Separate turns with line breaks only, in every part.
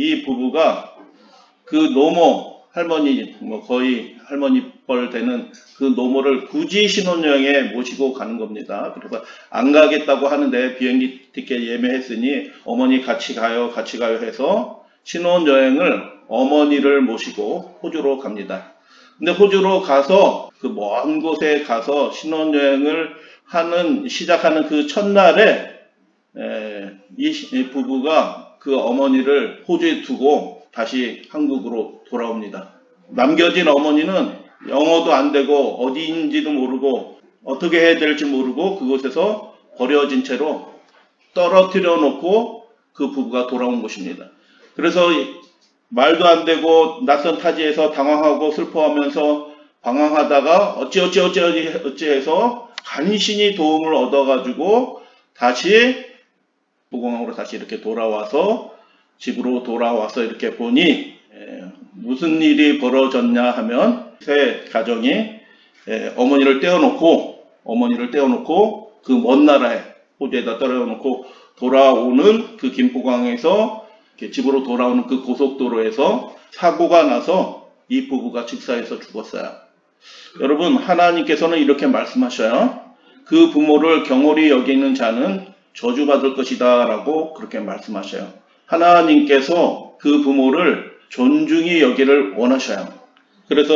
이 부부가 그 노모 할머니, 거의 할머니 뻘 되는 그 노모를 굳이 신혼여행에 모시고 가는 겁니다. 그래서 안 가겠다고 하는데 비행기 티켓 예매했으니 어머니 같이 가요 해서 신혼여행을 어머니를 모시고 호주로 갑니다. 근데 호주로 가서 그 먼 곳에 가서 신혼여행을 시작하는 그 첫날에 이 부부가 그 어머니를 호주에 두고 다시 한국으로 돌아옵니다. 남겨진 어머니는 영어도 안 되고 어디인지도 모르고 어떻게 해야 될지 모르고 그곳에서 버려진 채로 떨어뜨려 놓고 그 부부가 돌아온 것입니다. 그래서 말도 안 되고 낯선 타지에서 당황하고 슬퍼하면서 방황하다가 어찌해서 간신히 도움을 얻어가지고 다시 무공항으로 다시 이렇게 돌아와서 집으로 돌아와서 이렇게 보니 무슨 일이 벌어졌냐 하면 새 가정이 어머니를 떼어놓고 그 먼 나라에 호주에다 떨어놓고 돌아오는 그 김포공항에서 집으로 돌아오는 그 고속도로에서 사고가 나서 이 부부가 직사해서 죽었어요. 여러분, 하나님께서는 이렇게 말씀하셔요. 그 부모를 경홀히 여기는 자는 저주받을 것이다 라고 그렇게 말씀하셔요. 하나님께서 그 부모를 존중히 여기를 원하셔요. 그래서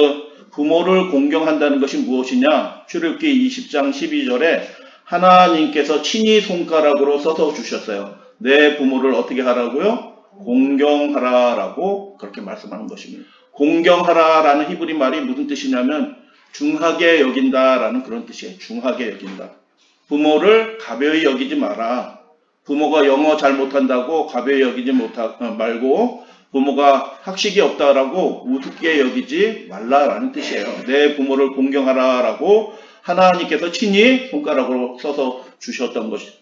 부모를 공경한다는 것이 무엇이냐? 출애굽기 20장 12절에 하나님께서 친히 손가락으로 써서 주셨어요. 내 부모를 어떻게 하라고요? 공경하라라고 그렇게 말씀하는 것입니다. 공경하라라는 히브리 말이 무슨 뜻이냐면 중하게 여긴다라는 그런 뜻이에요. 중하게 여긴다. 부모를 가벼이 여기지 마라. 부모가 영어 잘 못한다고 가벼이 여기지 말고 부모가 학식이 없다라고 우습게 여기지 말라라는 뜻이에요. 내 부모를 공경하라라고 하나님께서 친히 손가락으로 써서 주셨던 것이죠.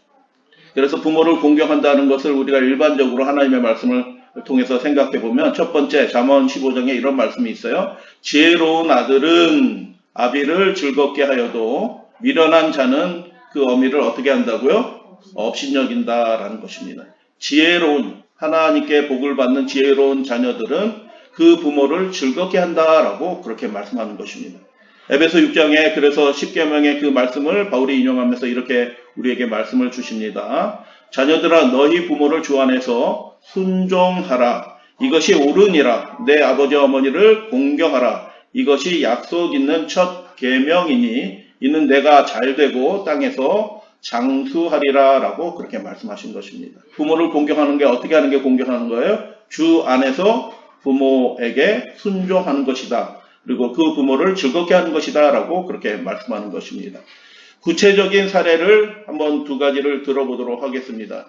그래서 부모를 공경한다는 것을 우리가 일반적으로 하나님의 말씀을 통해서 생각해 보면 첫 번째 잠언 15장에 이런 말씀이 있어요. 지혜로운 아들은 아비를 즐겁게 하여도 미련한 자는 그 어미를 어떻게 한다고요? 업신여긴다라는 것입니다. 지혜로운, 하나님께 복을 받는 지혜로운 자녀들은 그 부모를 즐겁게 한다라고 그렇게 말씀하는 것입니다. 에베소 6장에 그래서 10계명의 그 말씀을 바울이 인용하면서 이렇게 우리에게 말씀을 주십니다. 자녀들아 너희 부모를 주 안에서 순종하라. 이것이 옳으니라. 내 아버지 어머니를 공경하라. 이것이 약속 있는 첫 계명이니 이는 내가 잘되고 땅에서 장수하리라 라고 그렇게 말씀하신 것입니다. 부모를 공경하는 게 어떻게 하는 게 공경하는 거예요? 주 안에서 부모에게 순종하는 것이다. 그리고 그 부모를 즐겁게 하는 것이다 라고 그렇게 말씀하는 것입니다. 구체적인 사례를 한번 두 가지를 들어보도록 하겠습니다.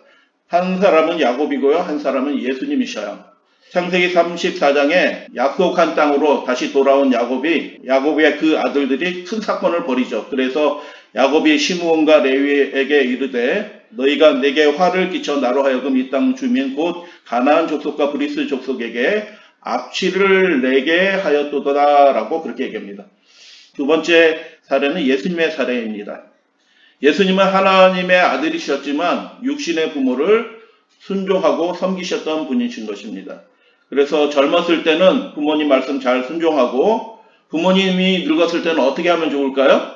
한 사람은 야곱이고요. 한 사람은 예수님이셔요. 창세기 34장에 약속한 땅으로 다시 돌아온 야곱의 그 아들들이 큰 사건을 벌이죠. 그래서 야곱이 시므온과 레위에게 이르되 너희가 내게 화를 끼쳐 나로 하여금 이 땅 주민 곧 가나안 족속과 브리스 족속에게 압취를 내게 하였도다 라고 그렇게 얘기합니다. 두 번째 사례는 예수님의 사례입니다. 예수님은 하나님의 아들이셨지만 육신의 부모를 순종하고 섬기셨던 분이신 것입니다. 그래서 젊었을 때는 부모님 말씀 잘 순종하고 부모님이 늙었을 때는 어떻게 하면 좋을까요?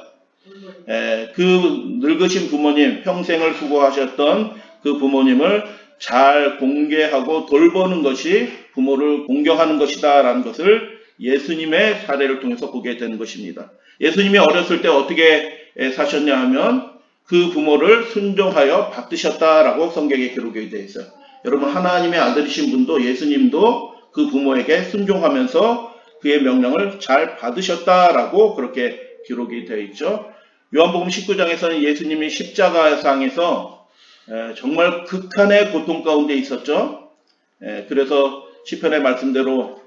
그 늙으신 부모님, 평생을 수고하셨던 그 부모님을 잘 공개하고 돌보는 것이 부모를 공경하는 것이다 라는 것을 예수님의 사례를 통해서 보게 되는 것입니다. 예수님이 어렸을 때 어떻게 사셨냐 하면 그 부모를 순종하여 받드셨다라고 성경에 기록이 되어 있어요. 여러분, 하나님의 아들이신 분도 예수님도 그 부모에게 순종하면서 그의 명령을 잘 받으셨다라고 그렇게 기록이 되어 있죠. 요한복음 19장에서는 예수님이 십자가상에서 정말 극한의 고통 가운데 있었죠. 그래서 시편의 말씀대로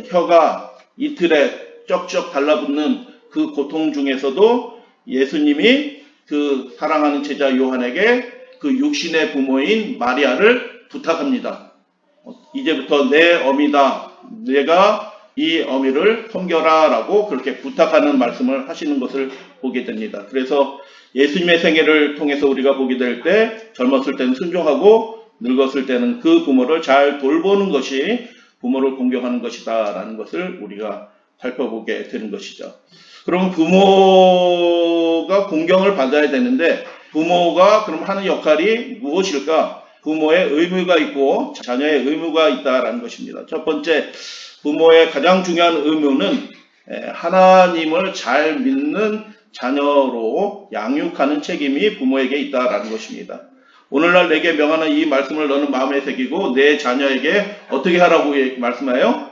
혀가 이틀에 쩍쩍 달라붙는 그 고통 중에서도 예수님이 그 사랑하는 제자 요한에게 그 육신의 부모인 마리아를 부탁합니다. 이제부터 내 어미다. 내가 이 어미를 섬겨라 라고 그렇게 부탁하는 말씀을 하시는 것을 보게 됩니다. 그래서 예수님의 생애를 통해서 우리가 보게 될 때 젊었을 때는 순종하고 늙었을 때는 그 부모를 잘 돌보는 것이 부모를 공경하는 것이다 라는 것을 우리가 살펴보게 되는 것이죠. 그럼 부모가 공경을 받아야 되는데 부모가 그럼 하는 역할이 무엇일까? 부모의 의무가 있고 자녀의 의무가 있다라는 것입니다. 첫 번째, 부모의 가장 중요한 의무는 하나님을 잘 믿는 자녀로 양육하는 책임이 부모에게 있다라는 것입니다. 오늘날 내게 명하는 이 말씀을 너는 마음에 새기고 내 자녀에게 어떻게 하라고 말씀해요?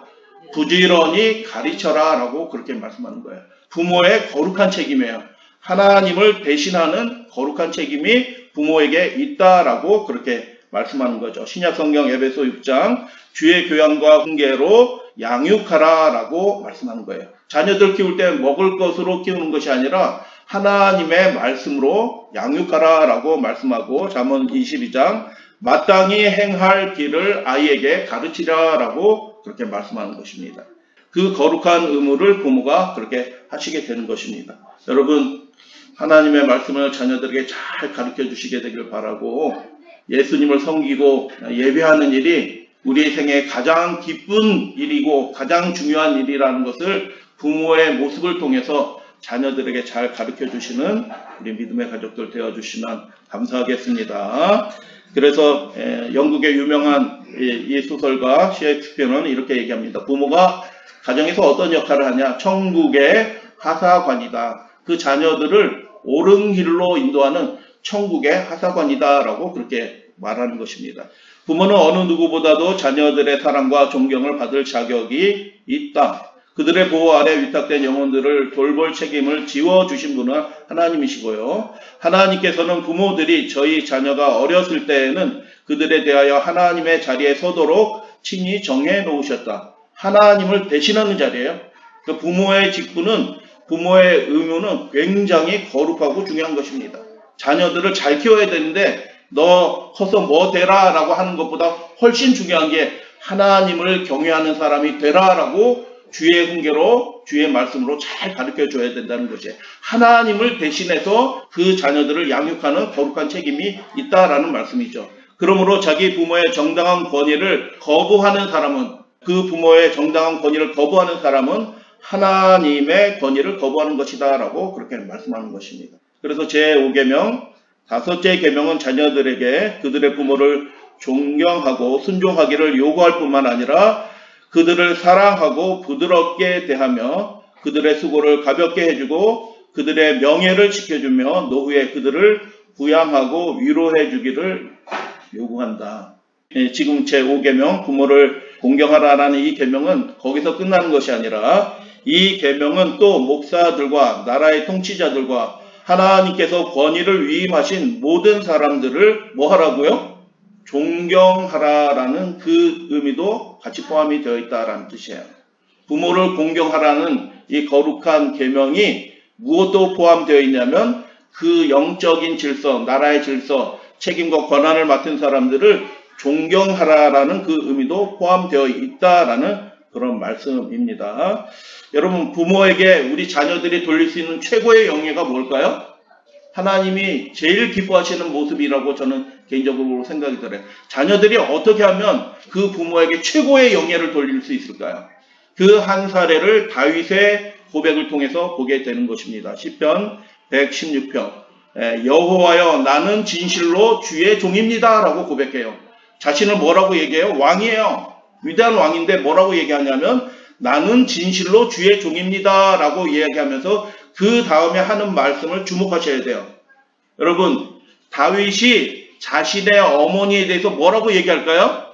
부지런히 가르쳐라 라고 그렇게 말씀하는 거예요. 부모의 거룩한 책임이에요. 하나님을 대신하는 거룩한 책임이 부모에게 있다라고 그렇게 말씀하는 거죠. 신약성경 에베소 6장 주의 교양과 훈계로 양육하라 라고 말씀하는 거예요. 자녀들 키울 때 먹을 것으로 키우는 것이 아니라 하나님의 말씀으로 양육하라 라고 말씀하고 잠언 22장 마땅히 행할 길을 아이에게 가르치라 라고 그렇게 말씀하는 것입니다. 그 거룩한 의무를 부모가 그렇게 하시게 되는 것입니다. 여러분, 하나님의 말씀을 자녀들에게 잘 가르쳐 주시게 되길 바라고 예수님을 섬기고 예배하는 일이 우리 생에 가장 기쁜 일이고 가장 중요한 일이라는 것을 부모의 모습을 통해서 자녀들에게 잘 가르쳐 주시는 우리 믿음의 가족들 되어주시면 감사하겠습니다. 그래서 영국의 유명한 이 소설가 셰익스피어는 이렇게 얘기합니다. 부모가 가정에서 어떤 역할을 하냐? 천국의 하사관이다. 그 자녀들을 옳은 길로 인도하는 천국의 하사관이다라고 그렇게 말하는 것입니다. 부모는 어느 누구보다도 자녀들의 사랑과 존경을 받을 자격이 있다. 그들의 보호 아래 위탁된 영혼들을 돌볼 책임을 지워주신 분은 하나님이시고요. 하나님께서는 부모들이 저희 자녀가 어렸을 때에는 그들에 대하여 하나님의 자리에 서도록 친히 정해 놓으셨다. 하나님을 대신하는 자리예요. 그 부모의 직분은, 부모의 의무는 굉장히 거룩하고 중요한 것입니다. 자녀들을 잘 키워야 되는데 너 커서 뭐 되라 라고 하는 것보다 훨씬 중요한 게 하나님을 경외하는 사람이 되라 라고 주의 훈계로 주의 말씀으로 잘 가르쳐 줘야 된다는 것이에요. 하나님을 대신해서 그 자녀들을 양육하는 거룩한 책임이 있다라는 말씀이죠. 그러므로 자기 부모의 정당한 권위를 거부하는 사람은, 그 부모의 정당한 권위를 거부하는 사람은 하나님의 권위를 거부하는 것이다 라고 그렇게 말씀하는 것입니다. 그래서 제5계명, 다섯째 계명은 자녀들에게 그들의 부모를 존경하고 순종하기를 요구할 뿐만 아니라 그들을 사랑하고 부드럽게 대하며 그들의 수고를 가볍게 해주고 그들의 명예를 지켜주며 노후에 그들을 부양하고 위로해 주기를 요구한다. 지금 제5계명 부모를 공경하라라는 이 계명은 거기서 끝나는 것이 아니라 이 계명은 또 목사들과 나라의 통치자들과 하나님께서 권위를 위임하신 모든 사람들을 뭐 하라고요? 존경하라라는 그 의미도 같이 포함이 되어 있다라는 뜻이에요. 부모를 공경하라는 이 거룩한 계명이 무엇도 포함되어 있냐면 그 영적인 질서, 나라의 질서, 책임과 권한을 맡은 사람들을 존경하라라는 그 의미도 포함되어 있다라는 그런 말씀입니다. 여러분, 부모에게 우리 자녀들이 돌릴 수 있는 최고의 영예가 뭘까요? 하나님이 제일 기뻐하시는 모습이라고 저는 개인적으로 생각이 들어요. 자녀들이 어떻게 하면 그 부모에게 최고의 영예를 돌릴 수 있을까요? 그 한 사례를 다윗의 고백을 통해서 보게 되는 것입니다. 시편 116편 여호와여 나는 진실로 주의 종입니다 라고 고백해요. 자신을 뭐라고 얘기해요? 왕이에요. 위대한 왕인데 뭐라고 얘기하냐면 나는 진실로 주의 종입니다 라고 이야기하면서 그 다음에 하는 말씀을 주목하셔야 돼요. 여러분, 다윗이 자신의 어머니에 대해서 뭐라고 얘기할까요?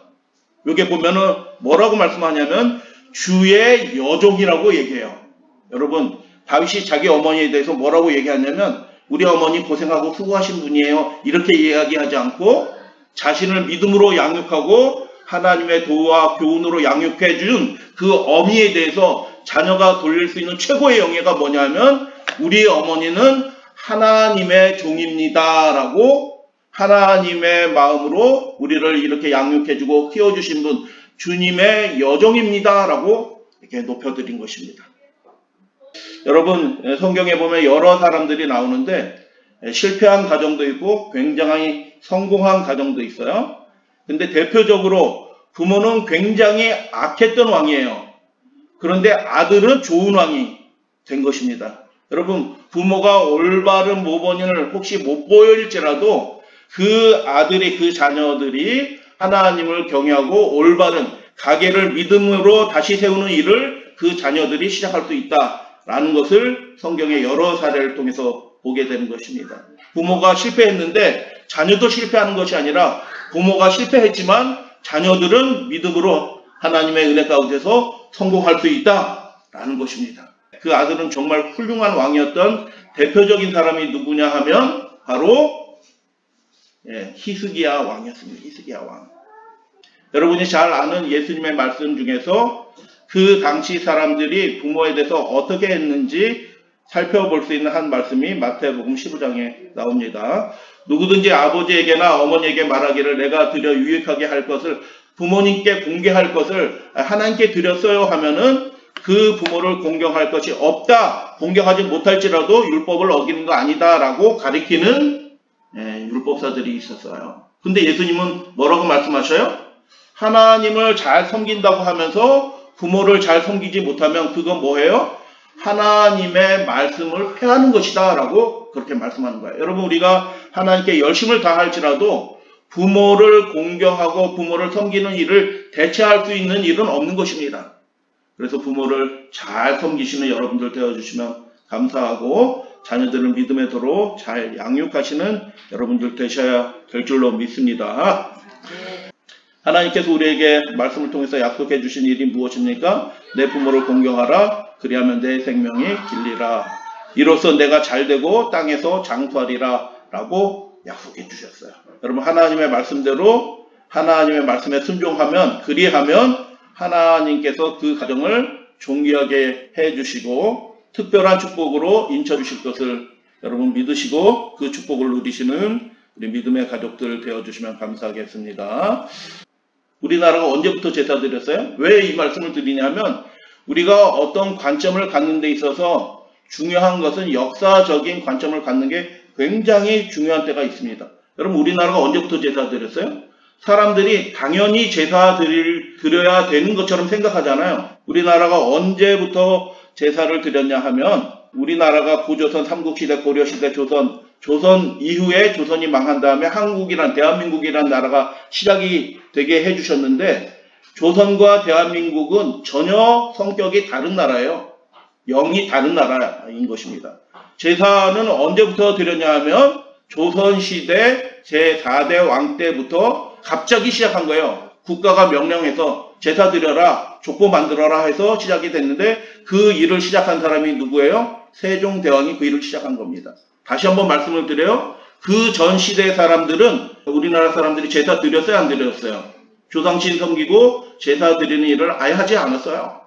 여기 보면은 뭐라고 말씀하냐면 주의 여종이라고 얘기해요. 여러분, 다윗이 자기 어머니에 대해서 뭐라고 얘기하냐면 우리 어머니 고생하고 수고하신 분이에요. 이렇게 이야기하지 않고 자신을 믿음으로 양육하고 하나님의 도와 교훈으로 양육해 준 그 어미에 대해서 자녀가 돌릴 수 있는 최고의 영예가 뭐냐면 우리 어머니는 하나님의 종입니다 라고 하나님의 마음으로 우리를 이렇게 양육해주고 키워주신 분 주님의 여종입니다 라고 이렇게 높여드린 것입니다. 여러분, 성경에 보면 여러 사람들이 나오는데 실패한 가정도 있고 굉장히 성공한 가정도 있어요. 근데 대표적으로 부모는 굉장히 악했던 왕이에요. 그런데 아들은 좋은 왕이 된 것입니다. 여러분, 부모가 올바른 모범을 혹시 못 보일지라도 그 아들이, 그 자녀들이 하나님을 경외하고 올바른 가계를 믿음으로 다시 세우는 일을 그 자녀들이 시작할 수 있다라는 것을 성경의 여러 사례를 통해서 보게 되는 것입니다. 부모가 실패했는데 자녀도 실패하는 것이 아니라 부모가 실패했지만 자녀들은 믿음으로 하나님의 은혜 가운데서 성공할 수 있다라는 것입니다. 그 아들은 정말 훌륭한 왕이었던 대표적인 사람이 누구냐 하면 바로 히스기야 왕이었습니다. 히스기야 왕. 여러분이 잘 아는 예수님의 말씀 중에서 그 당시 사람들이 부모에 대해서 어떻게 했는지 살펴볼 수 있는 한 말씀이 마태복음 15장에 나옵니다. 누구든지 아버지에게나 어머니에게 말하기를 내가 드려 유익하게 할 것을 부모님께 공개할 것을 하나님께 드렸어요 하면은 그 부모를 공경할 것이 없다. 공경하지 못할지라도 율법을 어기는 거 아니다라고 가리키는 율법사들이 있었어요. 근데 예수님은 뭐라고 말씀하셔요? 하나님을 잘 섬긴다고 하면서 부모를 잘 섬기지 못하면 그건 뭐예요? 하나님의 말씀을 폐하는 것이다 라고 그렇게 말씀하는 거예요. 여러분, 우리가 하나님께 열심을 다할지라도 부모를 공경하고 부모를 섬기는 일을 대체할 수 있는 일은 없는 것입니다. 그래서 부모를 잘 섬기시는 여러분들 되어주시면 감사하고 자녀들은 믿음의 도로 잘 양육하시는 여러분들 되셔야 될 줄로 믿습니다. 하나님께서 우리에게 말씀을 통해서 약속해 주신 일이 무엇입니까? 내 부모를 공경하라. 그리하면 내 생명이 길리라. 이로써 내가 잘되고 땅에서 장수하리라 라고 약속해 주셨어요. 여러분, 하나님의 말씀대로 하나님의 말씀에 순종하면, 그리하면 하나님께서 그 가정을 존귀하게 해주시고 특별한 축복으로 인쳐주실 것을 여러분 믿으시고 그 축복을 누리시는 우리 믿음의 가족들 되어주시면 감사하겠습니다. 우리나라가 언제부터 제사 드렸어요? 왜 이 말씀을 드리냐면 우리가 어떤 관점을 갖는 데 있어서 중요한 것은 역사적인 관점을 갖는 게 굉장히 중요한 때가 있습니다. 여러분, 우리나라가 언제부터 제사 드렸어요? 사람들이 당연히 제사 드려야 되는 것처럼 생각하잖아요. 우리나라가 언제부터 제사를 드렸냐 하면 우리나라가 구조선, 삼국시대, 고려시대, 조선 이후에 조선이 망한 다음에 한국이란 대한민국이란 나라가 시작이 되게 해주셨는데 조선과 대한민국은 전혀 성격이 다른 나라예요. 영이 다른 나라인 것입니다. 제사는 언제부터 드렸냐 하면 조선시대 제4대 왕 때부터 갑자기 시작한 거예요. 국가가 명령해서 제사 드려라, 족보 만들어라 해서 시작이 됐는데 그 일을 시작한 사람이 누구예요? 세종대왕이 그 일을 시작한 겁니다. 다시 한번 말씀을 드려요. 그 전 시대 사람들은 우리나라 사람들이 제사 드렸어요? 안 드렸어요? 조상신 섬기고 제사 드리는 일을 아예 하지 않았어요.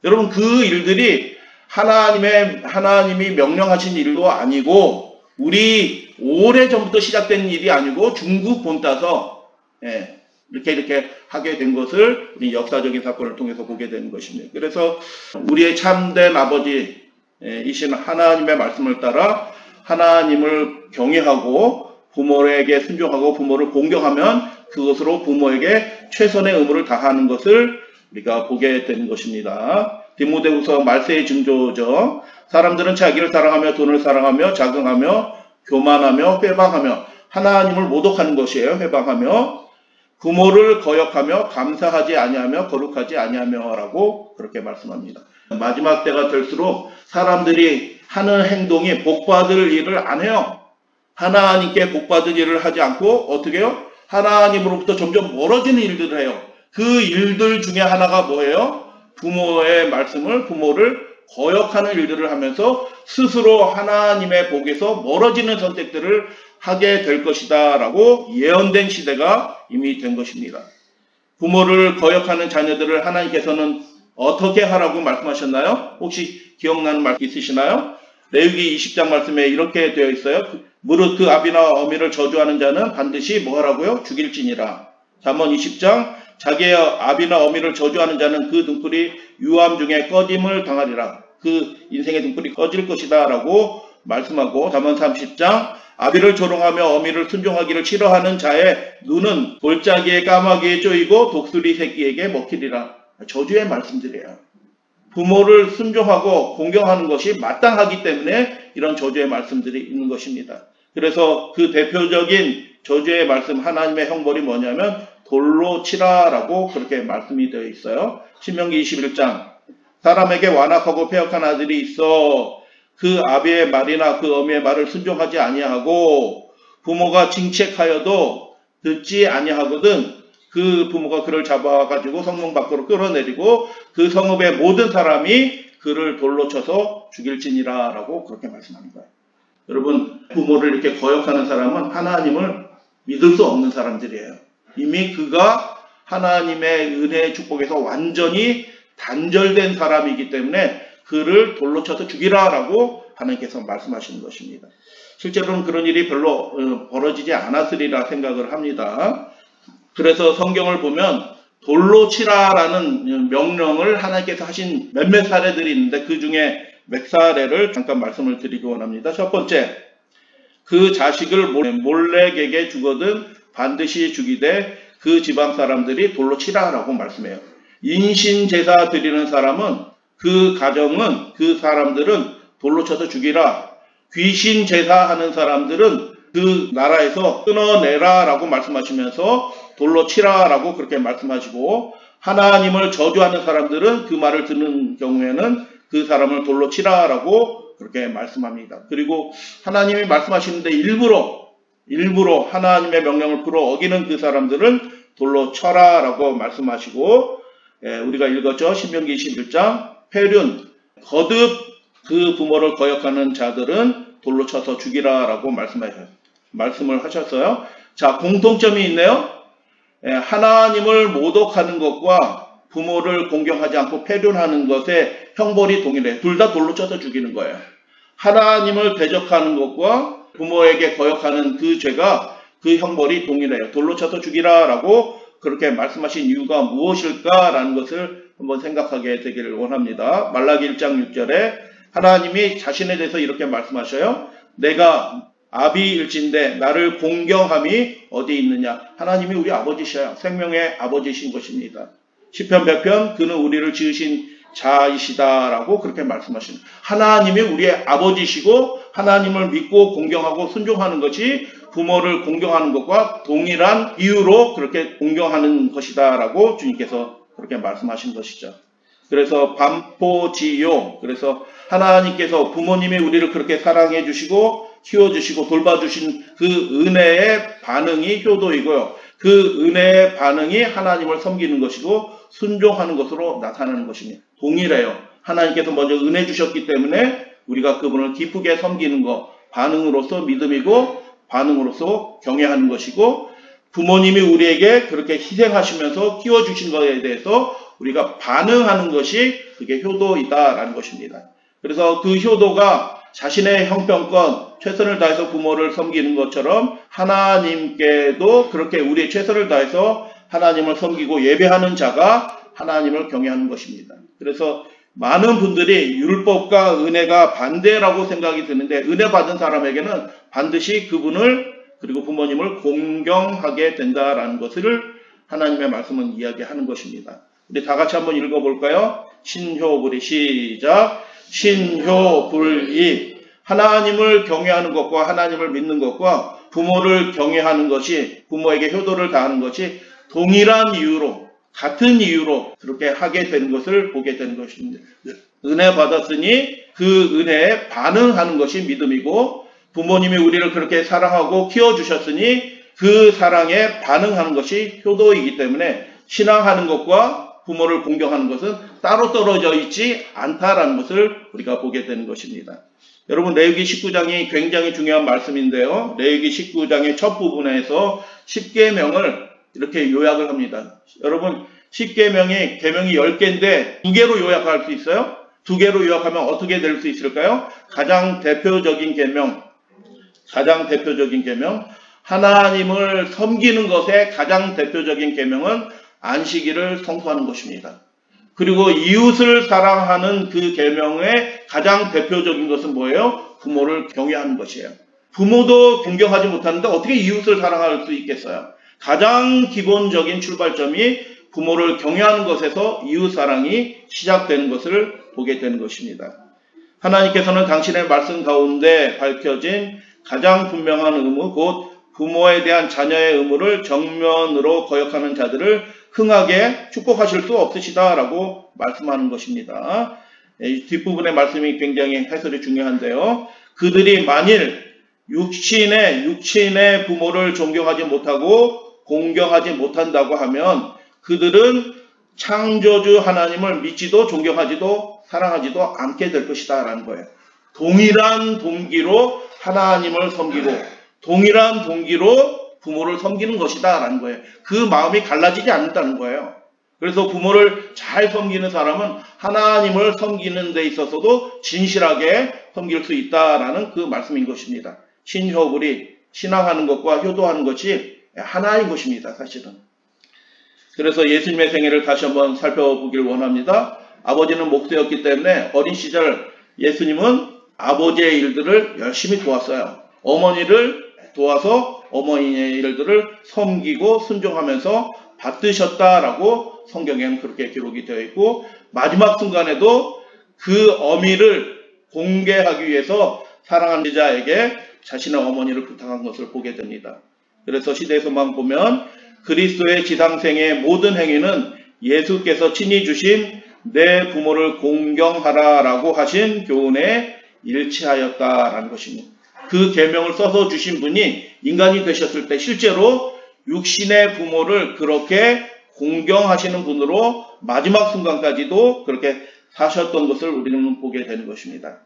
여러분, 그 일들이 하나님이 명령하신 일도 아니고 우리 오래전부터 시작된 일이 아니고 중국 본따서 이렇게 하게 된 것을 우리 역사적인 사건을 통해서 보게 되는 것입니다. 그래서 우리의 참된 아버지이신 하나님의 말씀을 따라 하나님을 경외하고 부모에게 순종하고 부모를 공경하면 그것으로 부모에게 최선의 의무를 다하는 것을 우리가 보게 되는 것입니다. 디모데후서 말세의 징조죠. 사람들은 자기를 사랑하며 돈을 사랑하며 자긍하며 교만하며 회방하며 하나님을 모독하는 것이에요. 회방하며 부모를 거역하며 감사하지 아니하며 거룩하지 아니하며 라고 그렇게 말씀합니다. 마지막 때가 될수록 사람들이 하는 행동이 복받을 일을 안 해요. 하나님께 복받을 일을 하지 않고 어떻게 해요? 하나님으로부터 점점 멀어지는 일들을 해요. 그 일들 중에 하나가 뭐예요? 부모의 말씀을, 부모를 거역하는 일들을 하면서 스스로 하나님의 복에서 멀어지는 선택들을 하게 될 것이다 라고 예언된 시대가 이미 된 것입니다. 부모를 거역하는 자녀들을 하나님께서는 어떻게 하라고 말씀하셨나요? 혹시 기억나는 말씀 있으시나요? 레위기 20장 말씀에 이렇게 되어 있어요. 무릇 그 아비나 어미를 저주하는 자는 반드시 뭐 하라고요? 죽일지니라. 잠언 20장 자기의 아비나 어미를 저주하는 자는 그 등불이 유암 중에 꺼짐을 당하리라. 그 인생의 등불이 꺼질 것이다 라고 말씀하고 잠언 30장 아비를 조롱하며 어미를 순종하기를 싫어하는 자의 눈은 골짜기에 까마귀에 쪼이고 독수리 새끼에게 먹히리라. 저주의 말씀들이에요. 부모를 순종하고 공경하는 것이 마땅하기 때문에 이런 저주의 말씀들이 있는 것입니다. 그래서 그 대표적인 저주의 말씀, 하나님의 형벌이 뭐냐면 돌로 치라라고 그렇게 말씀이 되어 있어요. 신명기 21장. 사람에게 완악하고 패역한 아들이 있어 그 아비의 말이나 그 어미의 말을 순종하지 아니하고 부모가 징책하여도 듣지 아니하거든 그 부모가 그를 잡아가지고 성문 밖으로 끌어내리고 그 성읍의 모든 사람이 그를 돌로 쳐서 죽일지니라 라고 그렇게 말씀하는 거예요. 여러분, 부모를 이렇게 거역하는 사람은 하나님을 믿을 수 없는 사람들이에요. 이미 그가 하나님의 은혜의 축복에서 완전히 단절된 사람이기 때문에 그를 돌로 쳐서 죽이라 라고 하나님께서 말씀하시는 것입니다. 실제로는 그런 일이 별로 벌어지지 않았으리라 생각을 합니다. 그래서 성경을 보면 돌로 치라라는 명령을 하나님께서 하신 몇몇 사례들이 있는데 그 중에 몇 사례를 잠깐 말씀을 드리기 원합니다. 첫 번째, 그 자식을 몰렉에게 주거든 반드시 죽이되 그 지방 사람들이 돌로 치라라고 말씀해요. 인신 제사 드리는 사람은 그 가정은 그 사람들은 돌로 쳐서 죽이라. 귀신 제사하는 사람들은 그 나라에서 끊어내라 라고 말씀하시면서 돌로 치라 라고 그렇게 말씀하시고 하나님을 저주하는 사람들은 그 말을 듣는 경우에는 그 사람을 돌로 치라 라고 그렇게 말씀합니다. 그리고 하나님이 말씀하시는데 일부러 하나님의 명령을 풀어 어기는 그 사람들은 돌로 쳐라 라고 말씀하시고 우리가 읽었죠. 신명기 21장 폐륜 거듭 그 부모를 거역하는 자들은 돌로 쳐서 죽이라 라고 말씀을 하셨어요. 자, 공통점이 있네요. 하나님을 모독하는 것과 부모를 공경하지 않고 폐륜하는 것의 형벌이 동일해요. 둘 다 돌로 쳐서 죽이는 거예요. 하나님을 대적하는 것과 부모에게 거역하는 그 죄가 그 형벌이 동일해요. 돌로 쳐서 죽이라 라고 그렇게 말씀하신 이유가 무엇일까라는 것을 한번 생각하게 되기를 원합니다. 말라기 1장 6절에 하나님이 자신에 대해서 이렇게 말씀하셔요. 내가 아비일진데 나를 공경함이 어디 있느냐. 하나님이 우리 아버지셔요. 생명의 아버지신 것입니다. 시편 100편 그는 우리를 지으신 자이시다라고 그렇게 말씀하십니다. 하나님이 우리의 아버지시고 하나님을 믿고 공경하고 순종하는 것이 부모를 공경하는 것과 동일한 이유로 그렇게 공경하는 것이다라고 주님께서 그렇게 말씀하신 것이죠. 그래서 반포지용, 그래서 하나님께서 부모님이 우리를 그렇게 사랑해 주시고 키워주시고 돌봐주신 그 은혜의 반응이 효도이고요. 그 은혜의 반응이 하나님을 섬기는 것이고 순종하는 것으로 나타나는 것입니다. 동일해요. 하나님께서 먼저 은혜 주셨기 때문에 우리가 그분을 기쁘게 섬기는 것, 반응으로서 믿음이고 반응으로서 경외하는 것이고 부모님이 우리에게 그렇게 희생하시면서 키워주신 것에 대해서 우리가 반응하는 것이 그게 효도이다라는 것입니다. 그래서 그 효도가 자신의 형편권, 최선을 다해서 부모를 섬기는 것처럼 하나님께도 그렇게 우리의 최선을 다해서 하나님을 섬기고 예배하는 자가 하나님을 경외하는 것입니다. 그래서 많은 분들이 율법과 은혜가 반대라고 생각이 드는데 은혜 받은 사람에게는 반드시 그분을 그리고 부모님을 공경하게 된다라는 것을 하나님의 말씀은 이야기하는 것입니다. 우리 다 같이 한번 읽어볼까요? 신효불이 시작. 신효불이 하나님을 경외하는 것과 하나님을 믿는 것과 부모를 경외하는 것이 부모에게 효도를 다하는 것이 동일한 이유로 같은 이유로 그렇게 하게 되는 것을 보게 되는 것입니다. 은혜 받았으니 그 은혜에 반응하는 것이 믿음이고 부모님이 우리를 그렇게 사랑하고 키워주셨으니 그 사랑에 반응하는 것이 효도이기 때문에 신앙하는 것과 부모를 공경하는 것은 따로 떨어져 있지 않다라는 것을 우리가 보게 되는 것입니다. 여러분 레위기 19장이 굉장히 중요한 말씀인데요. 레위기 19장의 첫 부분에서 10계명을 이렇게 요약을 합니다. 여러분 10계명이 계명이 10개인데 2개로 요약할 수 있어요? 2개로 요약하면 어떻게 될 수 있을까요? 가장 대표적인 계명 하나님을 섬기는 것의 가장 대표적인 계명은 안식일을 성수하는 것입니다. 그리고 이웃을 사랑하는 그 계명의 가장 대표적인 것은 뭐예요? 부모를 경외하는 것이에요. 부모도 존경하지 못하는데 어떻게 이웃을 사랑할 수 있겠어요? 가장 기본적인 출발점이 부모를 경외하는 것에서 이웃 사랑이 시작되는 것을 보게 되는 것입니다. 하나님께서는 당신의 말씀 가운데 밝혀진 가장 분명한 의무, 곧 부모에 대한 자녀의 의무를 정면으로 거역하는 자들을 흥하게 축복하실 수 없으시다라고 말씀하는 것입니다. 이 뒷부분의 말씀이 굉장히 해설이 중요한데요. 그들이 만일 육신의 부모를 존경하지 못하고 공경하지 못한다고 하면 그들은 창조주 하나님을 믿지도 존경하지도 사랑하지도 않게 될 것이다 라는 거예요. 동일한 동기로 하나님을 섬기고 동일한 동기로 부모를 섬기는 것이다 라는 거예요. 그 마음이 갈라지지 않는다는 거예요. 그래서 부모를 잘 섬기는 사람은 하나님을 섬기는 데 있어서도 진실하게 섬길 수 있다라는 그 말씀인 것입니다. 신효불이 신앙하는 것과 효도하는 것이 하나인 것입니다. 사실은. 그래서 예수님의 생애를 다시 한번 살펴보길 원합니다. 아버지는 목수였기 때문에 어린 시절 예수님은 아버지의 일들을 열심히 도왔어요. 어머니를 도와서 어머니의 일들을 섬기고 순종하면서 받드셨다라고 성경에는 그렇게 기록이 되어 있고, 마지막 순간에도 그 어미를 공개하기 위해서 사랑하는 제자에게 자신의 어머니를 부탁한 것을 보게 됩니다. 그래서 시대에서만 보면 그리스도의 지상생의 모든 행위는 예수께서 친히 주신 내 부모를 공경하라라고 하신 교훈에 일치하였다라는 것입니다. 그 계명을 써서 주신 분이 인간이 되셨을 때 실제로 육신의 부모를 그렇게 공경하시는 분으로 마지막 순간까지도 그렇게 사셨던 것을 우리는 보게 되는 것입니다.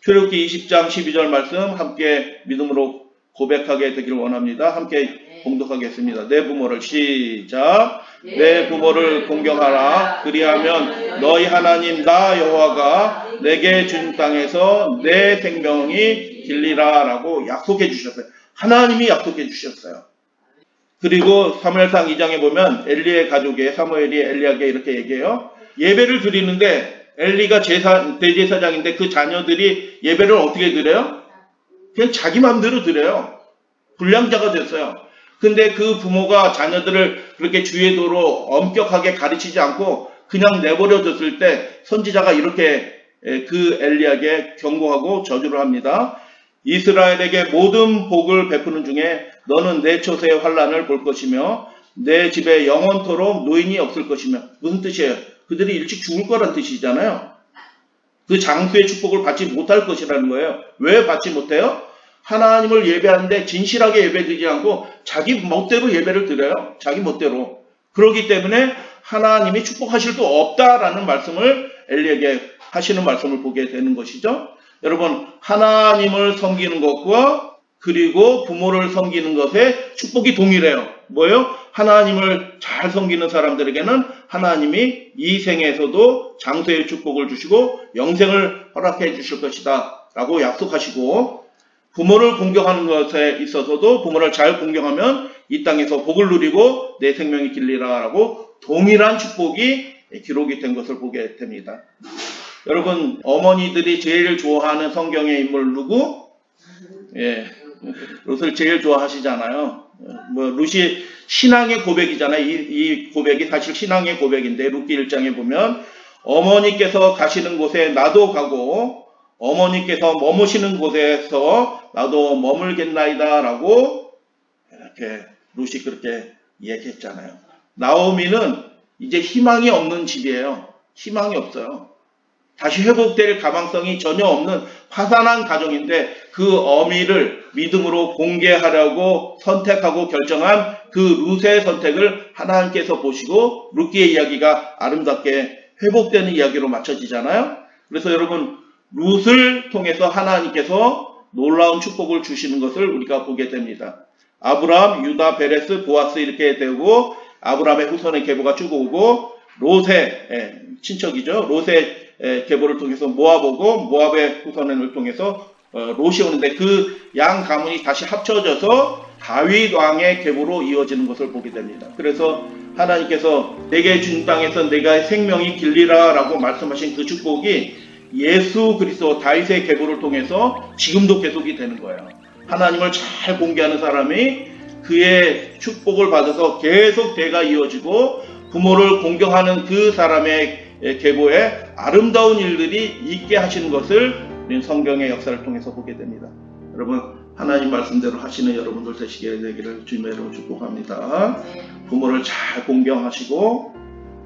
출애굽기 20장 12절 말씀 함께 믿음으로 고백하게 되기를 원합니다. 함께 봉독하겠습니다. 내 부모를 시작. 내 부모를 공경하라. 그리하면 너희 하나님 나 여호와가 내게 준 땅에서 내 생명이 길리라 라고 약속해 주셨어요. 하나님이 약속해 주셨어요. 그리고 사무엘상 2장에 보면 엘리의 가족의 사무엘이 엘리야에게 이렇게 얘기해요. 예배를 드리는데 엘리가 대제사장인데 그 자녀들이 예배를 어떻게 드려요? 그냥 자기 마음대로 드려요. 불량자가 됐어요. 근데 그 부모가 자녀들을 그렇게 주의 도로 엄격하게 가르치지 않고 그냥 내버려뒀을 때 선지자가 이렇게 그 엘리야에게 경고하고 저주를 합니다. 이스라엘에게 모든 복을 베푸는 중에 너는 내 처세의 환난을 볼 것이며 내 집에 영원토록 노인이 없을 것이며. 무슨 뜻이에요? 그들이 일찍 죽을 거란 뜻이잖아요. 그 장수의 축복을 받지 못할 것이라는 거예요. 왜 받지 못해요? 하나님을 예배하는데 진실하게 예배드리지 않고 자기 멋대로 예배를 드려요. 자기 멋대로. 그렇기 때문에 하나님이 축복하실 수 없다라는 말씀을 엘리에게 하시는 말씀을 보게 되는 것이죠. 여러분, 하나님을 섬기는 것과 그리고 부모를 섬기는 것에 축복이 동일해요. 뭐예요? 하나님을 잘 섬기는 사람들에게는 하나님이 이 생에서도 장세의 축복을 주시고 영생을 허락해 주실 것이다 라고 약속하시고, 부모를 공경하는 것에 있어서도 부모를 잘 공경하면 이 땅에서 복을 누리고 내 생명이 길리라 라고 동일한 축복이 기록이 된 것을 보게 됩니다. 여러분, 어머니들이 제일 좋아하는 성경의 인물 누구? 룻을 제일 좋아하시잖아요. 룻이 신앙의 고백이잖아요. 이 고백이 사실 신앙의 고백인데, 룻기 1장에 보면 어머니께서 가시는 곳에 나도 가고 어머니께서 머무시는 곳에서 나도 머물겠나이다 라고 이렇게 룻이 그렇게 얘기했잖아요. 나오미는 이제 희망이 없는 집이에요. 희망이 없어요. 다시 회복될 가망성이 전혀 없는 파산한 가정인데 그 어미를 믿음으로 공개하려고 선택하고 결정한 그 룻의 선택을 하나님께서 보시고 룻기의 이야기가 아름답게 회복되는 이야기로 맞춰지잖아요. 그래서 여러분, 룻을 통해서 하나님께서 놀라운 축복을 주시는 것을 우리가 보게 됩니다. 아브람, 유다, 베레스, 보아스 이렇게 되고 아브람의 후손의 계보가 쭉 오고 롯의 친척이죠. 롯의 계보를 통해서 모압 오고 모압의 후손을 통해서 롯이 오는데 그 양 가문이 다시 합쳐져서 다윗 왕의 계보로 이어지는 것을 보게 됩니다. 그래서 하나님께서 내게 준 땅에서 내가 생명이 길리라 라고 말씀하신 그 축복이 예수 그리스도 다윗의 계보를 통해서 지금도 계속이 되는 거예요. 하나님을 잘 공개하는 사람이 그의 축복을 받아서 계속 대가 이어지고 부모를 공경하는 그 사람의 계보에 아름다운 일들이 있게 하시는 것을 우리는 성경의 역사를 통해서 보게 됩니다. 여러분, 하나님 말씀대로 하시는 여러분들 되시게 되기를 주님의 이름으로 축복합니다. 부모를 잘 공경하시고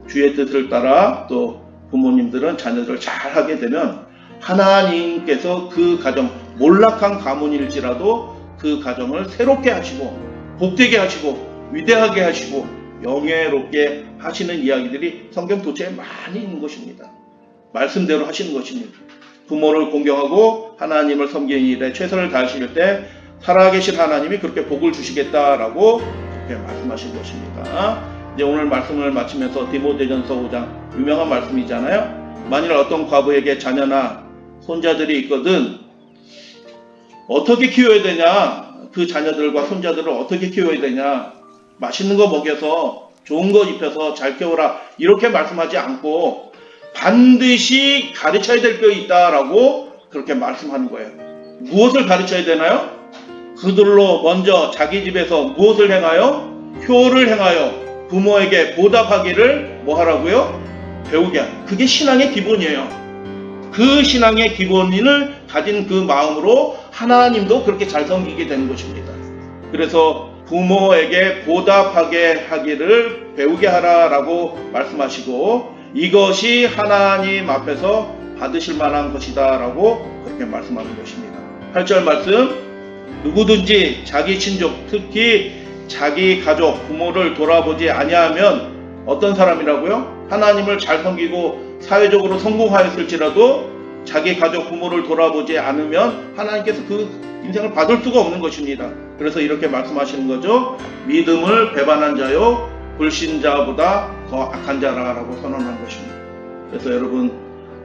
주의 뜻을 따라 또 부모님들은 자녀들을 잘 하게 되면 하나님께서 그 가정, 몰락한 가문일지라도 그 가정을 새롭게 하시고 복되게 하시고 위대하게 하시고 영예롭게 하시는 이야기들이 성경 도처에 많이 있는 것입니다. 말씀대로 하시는 것입니다. 부모를 공경하고 하나님을 섬기는 일에 최선을 다하실 때 살아계신 하나님이 그렇게 복을 주시겠다라고 그렇게 말씀하신 것입니다. 이제 오늘 말씀을 마치면서 디모데전서 5장 유명한 말씀이잖아요. 만일 어떤 과부에게 자녀나 손자들이 있거든 어떻게 키워야 되냐? 그 자녀들과 손자들을 어떻게 키워야 되냐? 맛있는 거 먹여서 좋은 거 입혀서 잘 키워라 이렇게 말씀하지 않고 반드시 가르쳐야 될 게 있다라고 그렇게 말씀하는 거예요. 무엇을 가르쳐야 되나요? 그들로 먼저 자기 집에서 무엇을 행하여? 효를 행하여 부모에게 보답하기를 뭐 하라고요? 배우게 하는. 그게 신앙의 기본이에요. 그 신앙의 기본을 가진 그 마음으로 하나님도 그렇게 잘 섬기게 되는 것입니다. 그래서 부모에게 보답하게 하기를 배우게 하라라고 말씀하시고 이것이 하나님 앞에서 받으실 만한 것이다 라고 그렇게 말씀하는 것입니다. 8절 말씀, 누구든지 자기 친족, 특히 자기 가족, 부모를 돌아보지 아니하면 어떤 사람이라고요? 하나님을 잘 섬기고 사회적으로 성공하였을지라도 자기 가족, 부모를 돌아보지 않으면 하나님께서 그 인생을 받을 수가 없는 것입니다. 그래서 이렇게 말씀하시는 거죠. 믿음을 배반한 자요 불신자보다 더 악한 자라고 선언한 것입니다. 그래서 여러분,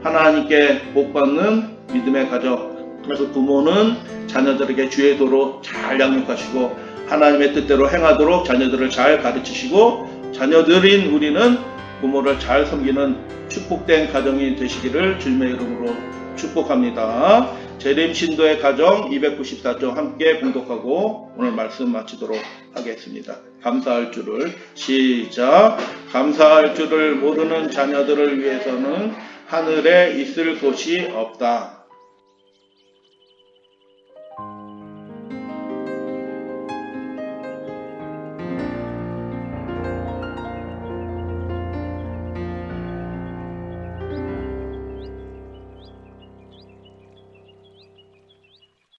하나님께 복받는 믿음의 가족, 그래서 부모는 자녀들에게 주의 도로 잘 양육하시고 하나님의 뜻대로 행하도록 자녀들을 잘 가르치시고 자녀들인 우리는 부모를 잘 섬기는 축복된 가정이 되시기를 주님의 이름으로 축복합니다. 재림 신도의 가정 294쪽 함께 봉독하고 오늘 말씀 마치도록 하겠습니다. 감사할 줄을 시작. 감사할 줄을 모르는 자녀들을 위해서는 하늘에 있을 곳이 없다.